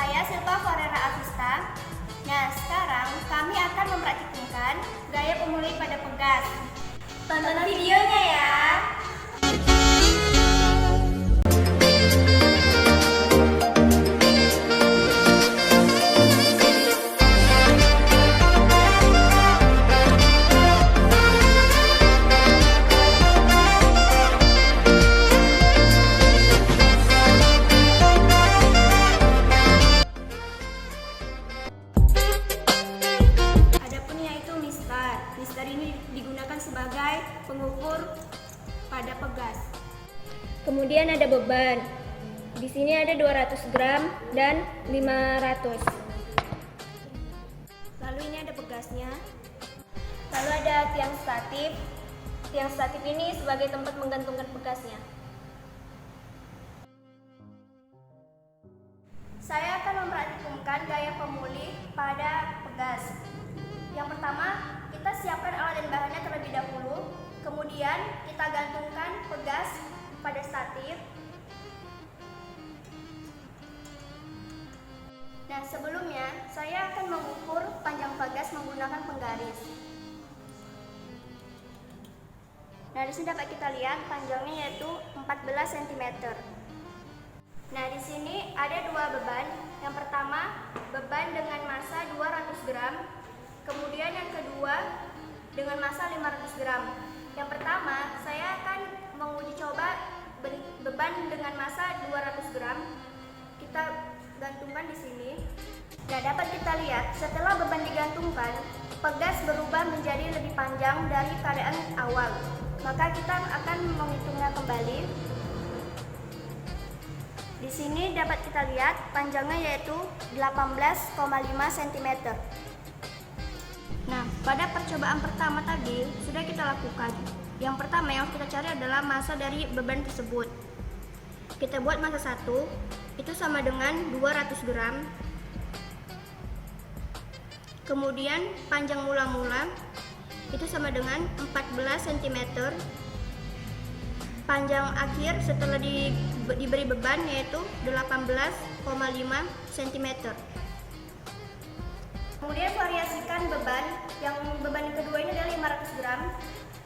Saya Silva Farera Avista. Nah, sekarang kami akan mempraktikkan gaya pemulih pada pegas. Tonton videonya ya. Mister ini digunakan sebagai pengukur pada pegas. Kemudian ada beban. Di sini ada 200 gram dan 500. Lalu ini ada pegasnya. Lalu ada tiang statif. Tiang statif ini sebagai tempat menggantungkan pegasnya. Saya akan mempraktikkan gaya pemulih pada pegas. Yang pertama, kita siapkan alat dan bahannya terlebih dahulu. Kemudian kita gantungkan pegas pada statif. Nah, sebelumnya saya akan mengukur panjang pegas menggunakan penggaris. Nah, di sini dapat kita lihat panjangnya yaitu 14 cm. Nah, di sini ada dua beban. Yang pertama, beban dengan massa 200 gram. Kemudian yang kedua dengan massa 500 gram. Yang pertama, saya akan menguji coba beban dengan massa 200 gram. Kita gantungkan di sini. Nah, dapat kita lihat setelah beban digantungkan, pegas berubah menjadi lebih panjang dari keadaan awal. Maka kita akan menghitungnya kembali. Di sini dapat kita lihat panjangnya yaitu 18,5 cm. Nah, pada percobaan pertama tadi sudah kita lakukan. Yang pertama yang kita cari adalah massa dari beban tersebut. Kita buat massa 1 itu sama dengan 200 gram. Kemudian panjang mula-mula itu sama dengan 14 cm. Panjang akhir setelah diberi beban yaitu 18,5 cm. Kemudian variasikan beban. Yang beban kedua ini adalah 500 gram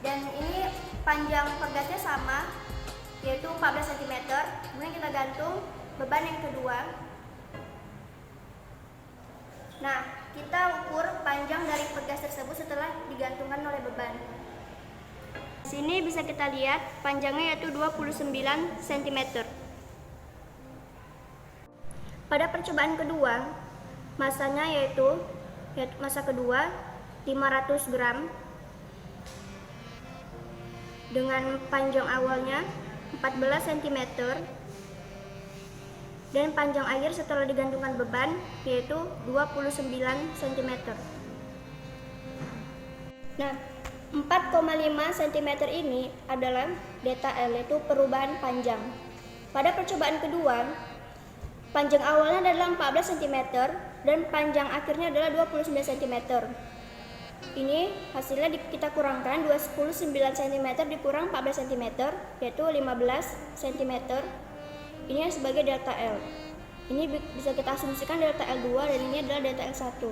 dan ini panjang pegasnya sama yaitu 14 cm. Kemudian kita gantung beban yang kedua. Nah, kita ukur panjang dari pegas tersebut setelah digantungkan oleh beban. Di sini bisa kita lihat panjangnya yaitu 29 cm. Pada percobaan kedua, massanya yaitu massa kedua 500 gram dengan panjang awalnya 14 cm dan panjang akhir setelah digantungkan beban yaitu 29 cm. Nah, 4,5 cm ini adalah delta L, yaitu perubahan panjang. Pada percobaan kedua, panjang awalnya adalah 14 cm dan panjang akhirnya adalah 29 cm. Ini hasilnya kita kurangkan 29 cm dikurang 14 cm yaitu 15 cm. Ini sebagai delta L. Ini bisa kita asumsikan delta L2 dan ini adalah delta L1.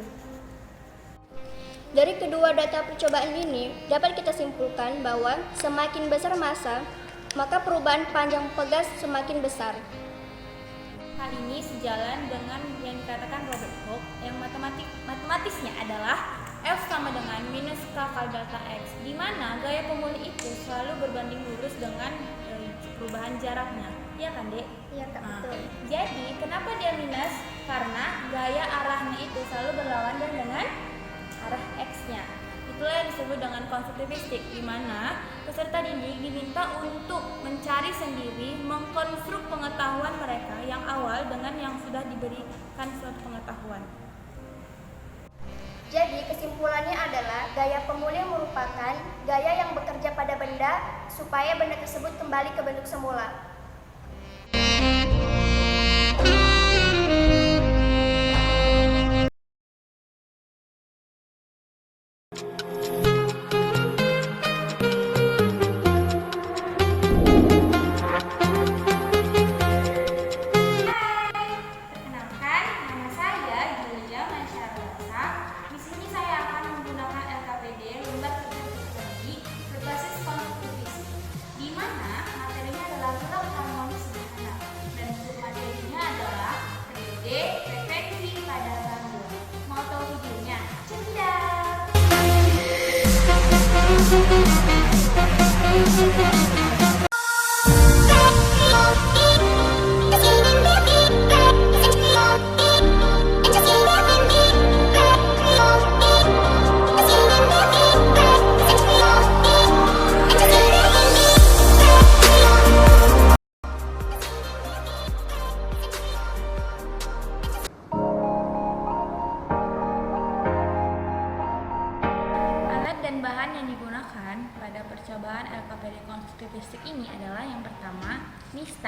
Dari kedua data percobaan ini dapat kita simpulkan bahwa semakin besar massa, maka perubahan panjang pegas semakin besar. Hal ini sejalan dengan yang dikatakan Robert Hooke yang matematisnya adalah F sama dengan minus K kali delta X, di mana gaya pemulih itu selalu berbanding lurus dengan perubahan jaraknya. Iya kan, Dek? Iya, Kak, betul. Jadi, kenapa dia minus? Karena gaya arahnya itu selalu berlawanan dengan arah X-nya. Itulah yang disebut dengan konstruktivistik, di mana peserta didik diminta untuk mencari sendiri, mengkonstruk pengetahuan mereka yang awal dengan yang sudah diberikan suatu pengetahuan. Jadi kesimpulannya adalah gaya pemulih merupakan gaya yang bekerja pada benda supaya benda tersebut kembali ke bentuk semula.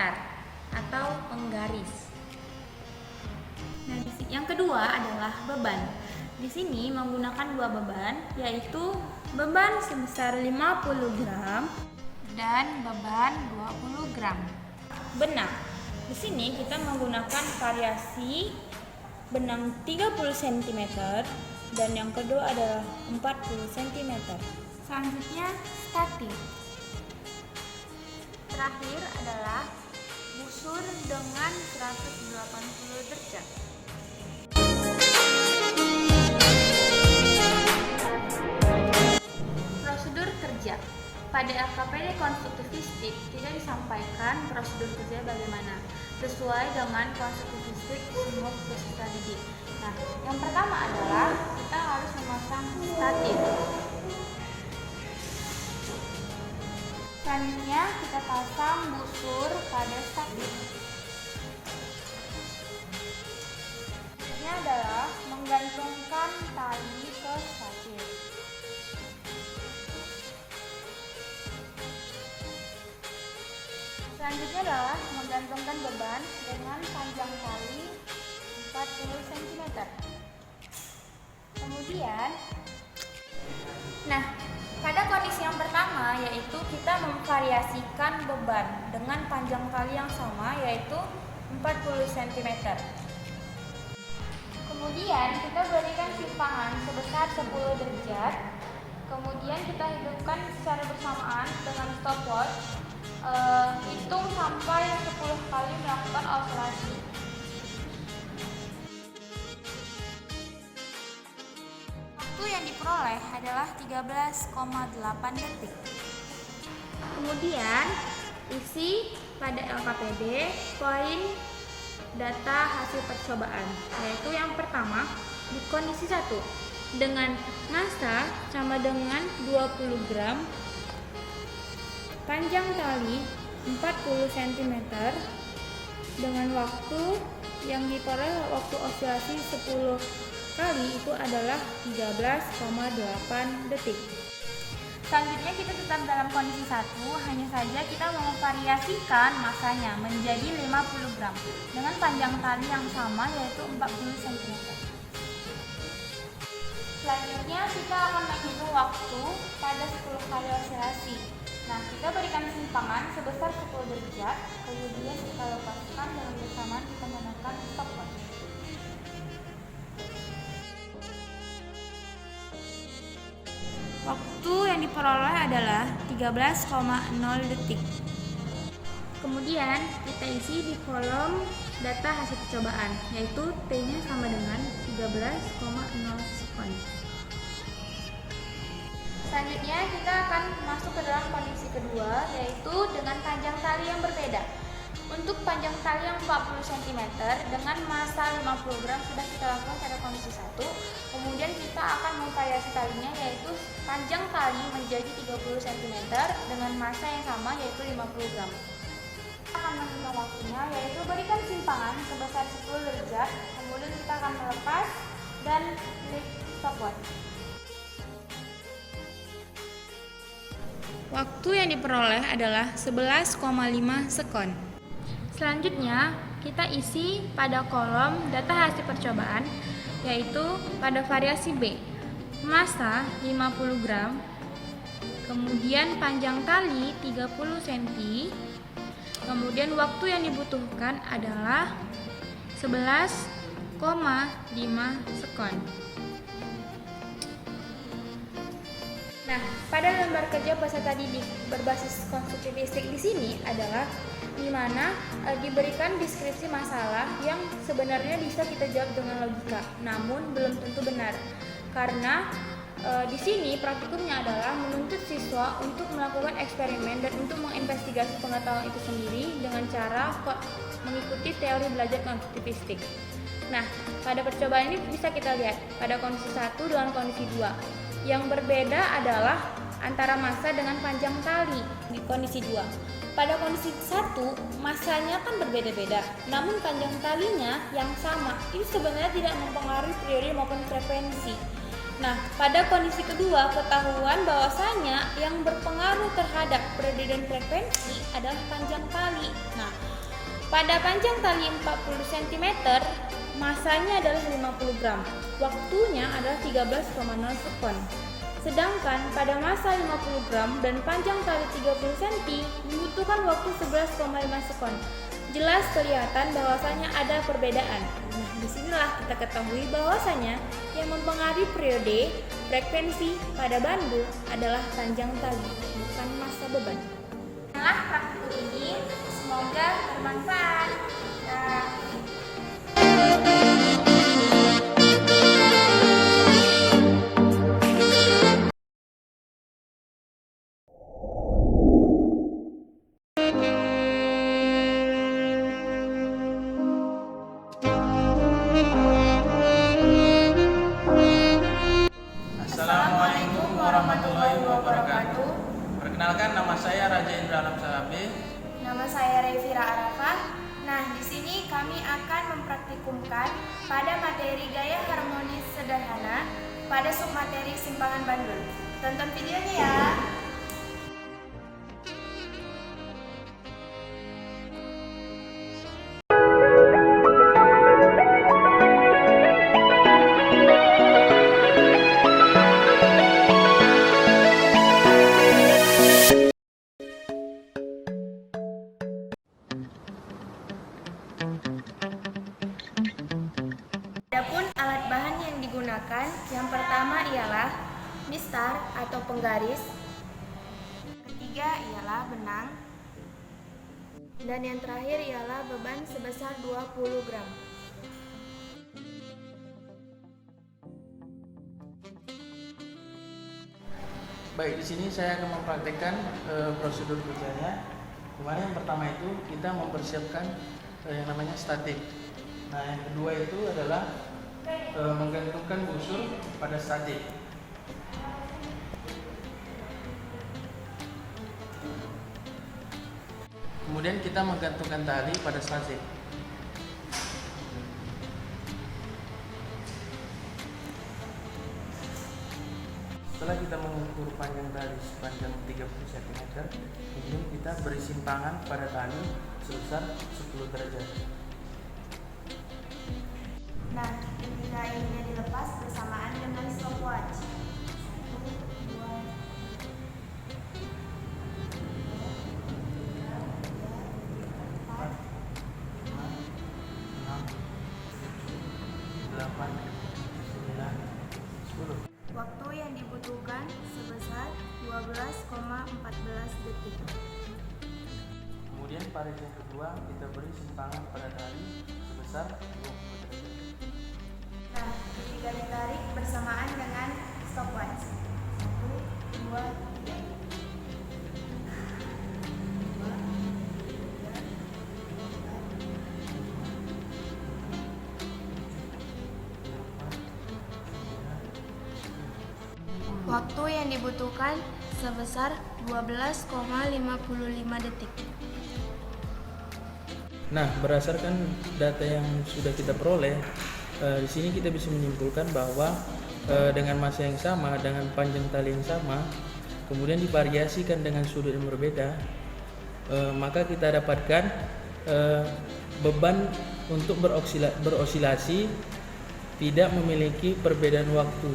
datar atau menggaris. Nah, yang kedua adalah beban. Di sini menggunakan dua beban, yaitu beban sebesar 50 gram dan beban 20 gram. Benang. Di sini kita menggunakan variasi benang 30 cm dan yang kedua adalah 40 cm. Selanjutnya statif. Terakhir adalah busur dengan 180 derajat. Prosedur kerja. Pada LKPD konstruktivistik tidak disampaikan prosedur kerja bagaimana sesuai dengan konstruktivistik semua peserta didik. Nah, yang pertama adalah kita harus memasang statif. Selanjutnya kita pasang busur pada statif. Ini adalah menggantungkan tali ke statif. Selanjutnya adalah menggantungkan beban dengan panjang tali 40 cm. Kemudian, pada kondisi yang pertama yaitu kita memvariasikan beban dengan panjang tali yang sama yaitu 40 cm. Kemudian kita berikan simpangan sebesar 10 derajat. Kemudian kita hidupkan secara bersamaan dengan stopwatch. Hitung sampai 10 kali melakukan oscillasi. Waktu yang diperoleh adalah 13,8 detik. Kemudian isi pada LKPD poin data hasil percobaan, yaitu yang pertama di kondisi 1 dengan massa sama dengan 20 gram, panjang tali 40 cm dengan waktu yang diperoleh waktu oscillasi 10 kali itu adalah 13,8 detik. Selanjutnya kita tetap dalam kondisi 1, hanya saja kita memvariasikan massanya menjadi 50 gram dengan panjang tali yang sama yaitu 40 cm. Selanjutnya kita akan menghitung waktu pada 10 kali oscillasi. Nah, kita berikan simpangan sebesar 10 derajat, kemudian kita lepaskan dengan bersamaan kita menggunakan stopwatch. Waktu yang diperoleh adalah 13,0 detik. Kemudian kita isi di kolom data hasil percobaan, yaitu T-nya sama dengan 13,0 sekon. Selanjutnya kita akan masuk ke dalam kondisi kedua, yaitu dengan panjang tali yang berbeda. Untuk panjang tali yang 40 cm dengan massa 50 gram sudah kita lakukan pada kondisi 1. Kemudian kita akan memvariasi talinya, yaitu panjang tali menjadi 30 cm dengan massa yang sama yaitu 50 gram. Kita akan menghitung waktunya, yaitu berikan simpangan sebesar 10 derajat, kemudian kita akan melepas dan klik stopwatch. Waktu yang diperoleh adalah 11,5 sekon. Selanjutnya, kita isi pada kolom data hasil percobaan, yaitu pada variasi B, massa 50 gram, kemudian panjang tali 30 cm, kemudian waktu yang dibutuhkan adalah 11,5 sekon. Nah, pada lembar kerja peserta didik berbasis konstruktivistik di sini adalah di mana diberikan deskripsi masalah yang sebenarnya bisa kita jawab dengan logika, namun belum tentu benar. Karena di sini praktikumnya adalah menuntut siswa untuk melakukan eksperimen dan untuk menginvestigasi pengetahuan itu sendiri dengan cara mengikuti teori belajar konstruktivistik. Nah, pada percobaan ini bisa kita lihat pada kondisi 1 dengan kondisi 2. Yang berbeda adalah antara massa dengan panjang tali di kondisi 2. Pada kondisi 1, massanya kan berbeda-beda, namun panjang talinya yang sama. Ini sebenarnya tidak mempengaruhi periode maupun frekuensi. Nah, pada kondisi kedua, ketahuan bahwasanya yang berpengaruh terhadap periode dan frekuensi adalah panjang tali. Nah, Pada panjang tali 40 cm, masanya adalah 50 gram. Waktunya adalah 13,0 sekon. Sedangkan pada massa 50 gram dan panjang tali 30 cm membutuhkan waktu 11,5 sekon. Jelas kelihatan bahwasanya ada perbedaan. Nah, disinilah kita ketahui bahwasanya yang mempengaruhi periode frekuensi pada bandu adalah panjang tali, bukan massa beban. Nah, praktikum ini semoga bermanfaat. Assalamualaikum warahmatullahi wabarakatuh. Perkenalkan, nama saya Raja Indra Alam Sahabe. Nama saya Revira Arafah. Nah, di sini kami akan mempraktikumkan pada materi gaya harmonis sederhana pada submateri simpangan bandul. Tonton videonya ya. Adapun alat bahan yang digunakan, yang pertama ialah mistar atau penggaris, ketiga ialah benang, dan yang terakhir ialah beban sebesar 20 gram. Baik, di sini saya akan mempraktekkan prosedur kerjanya. Dimana yang pertama itu kita mempersiapkan yang namanya statik. Nah, yang kedua itu adalah menggantungkan busur pada statik. Kemudian kita menggantungkan tali pada statik. Setelah kita mengukur panjang tali sepanjang 30 cm, kemudian kita beri simpangan pada tali sebesar 10 derajat. Nah, ketika ininya dilepas bersamaan dengan stopwatch. 1, 2, 4, 8, 9, 10. Waktu yang dibutuhkan sebesar 12,14 detik. Kemudian pada yang kedua kita beri simpangan pada tali sebesar 20 derajat. Nah, ketika ditarik bersamaan dengan stopwatch. 1, 2, 3. Waktu yang dibutuhkan sebesar 12,55 detik. Nah, berdasarkan data yang sudah kita peroleh, di sini kita bisa menyimpulkan bahwa dengan massa yang sama, dengan panjang tali yang sama, kemudian divariasikan dengan sudut yang berbeda, maka kita dapatkan beban untuk berosilasi tidak memiliki perbedaan waktu.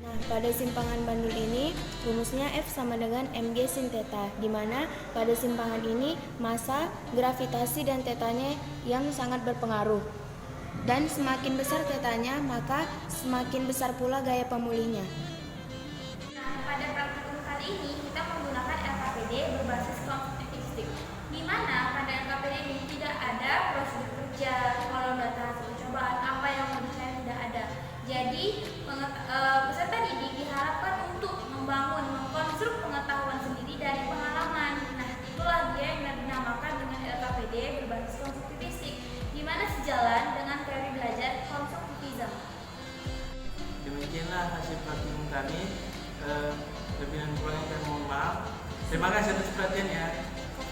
Nah, pada simpangan bandul ini rumusnya F sama dengan mg sin theta, di mana pada simpangan ini massa, gravitasi dan tetanya yang sangat berpengaruh. Dan semakin besar tetanya, maka semakin besar pula gaya pemulihnya. Nah, pada praktikum kali ini kita menggunakan LKPD berbasis konstruktivistik, di mana pada LKPD ini tidak ada prosedur kerja, kolom data hasil percobaan, apa yang menurut saya tidak ada. Jadi peserta didik diharapkan untuk membangun, mengkonstruk pengetahuan sendiri dari pengalaman. Nah, itulah dia yang dinamakan dengan LKPD berbasis konstruktivistik, di mana sejalan dengan teori belajar konstruktivisme. Demikianlah hasil praktikum kami. Lebih dan kurangnya saya mohon maaf. Terima kasih atas perhatiannya.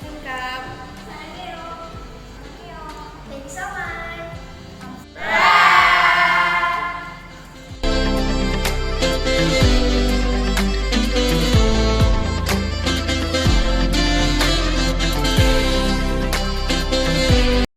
Lengkap.